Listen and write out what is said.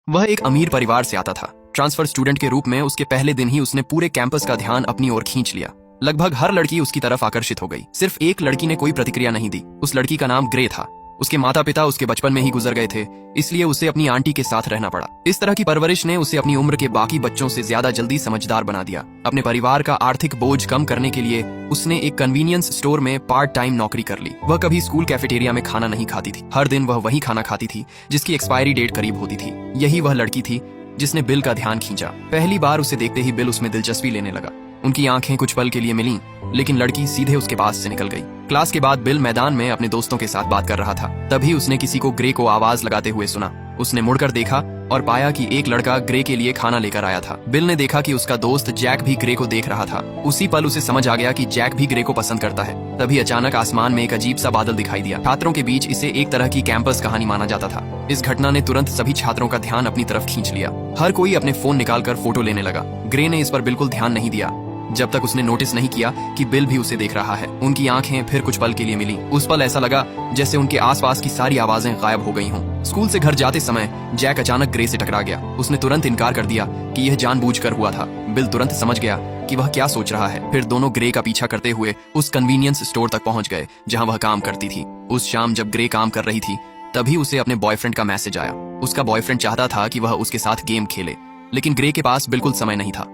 वह एक अमीर परिवार से आता था। ट्रांसफर स्टूडेंट के रूप में उसके पहले दिन ही उसने पूरे कैंपस का ध्यान अपनी ओर खींच लिया। लगभग हर लड़की उसकी तरफ आकर्षित हो गई। सिर्फ एक लड़की ने कोई प्रतिक्रिया नहीं दी। उस लड़की का नाम ग्रे था। उसके माता पिता उसके बचपन में ही गुजर गए थे, इसलिए उसे अपनी आंटी के साथ रहना पड़ा। इस तरह की परवरिश ने उसे अपनी उम्र के बाकी बच्चों से ज्यादा जल्दी समझदार बना दिया। अपने परिवार का आर्थिक बोझ कम करने के लिए उसने एक कन्वीनियंस स्टोर में पार्ट टाइम नौकरी कर ली। वह कभी स्कूल कैफेटेरिया में खाना नहीं खाती थी। हर दिन वह वही खाना खाती थी जिसकी एक्सपायरी डेट करीब होती थी। यही वह लड़की थी जिसने बिल का ध्यान खींचा। पहली बार उसे देखते ही बिल उसमें दिलचस्पी लेने लगा। उनकी आंखें कुछ पल के लिए मिलीं, लेकिन लड़की सीधे उसके पास से निकल गई। क्लास के बाद बिल मैदान में अपने दोस्तों के साथ बात कर रहा था। तभी उसने किसी को ग्रे को आवाज लगाते हुए सुना। उसने मुड़कर देखा और पाया कि एक लड़का ग्रे के लिए खाना लेकर आया था। बिल ने देखा कि उसका दोस्त जैक भी ग्रे को देख रहा था। उसी पल उसे समझ आ गया कि जैक भी ग्रे को पसंद करता है। तभी अचानक आसमान में एक अजीब सा बादल दिखाई दिया। छात्रों के बीच इसे एक तरह की कैंपस कहानी माना जाता था। इस घटना ने तुरंत सभी छात्रों का ध्यान अपनी तरफ खींच लिया। हर कोई अपने फोन निकालकर फोटो लेने लगा। ग्रे ने इस पर बिल्कुल ध्यान नहीं दिया जब तक उसने नोटिस नहीं किया कि बिल भी उसे देख रहा है। उनकी आंखें फिर कुछ पल के लिए मिली। उस पल ऐसा लगा जैसे उनके आसपास की सारी आवाजें गायब हो गई हों। स्कूल से घर जाते समय जैक अचानक ग्रे से टकरा गया। उसने तुरंत इनकार कर दिया कि यह जानबूझकर हुआ था। बिल तुरंत समझ गया कि वह क्या सोच रहा है। फिर दोनों ग्रे का पीछा करते हुए उस कन्वीनियंस स्टोर तक पहुंच गए जहां वह काम करती थी। उस शाम जब ग्रे काम कर रही थी, तभी उसे अपने बॉयफ्रेंड का मैसेज आया। उसका बॉयफ्रेंड चाहता था कि वह उसके साथ गेम खेले, लेकिन ग्रे के पास बिल्कुल समय नहीं था।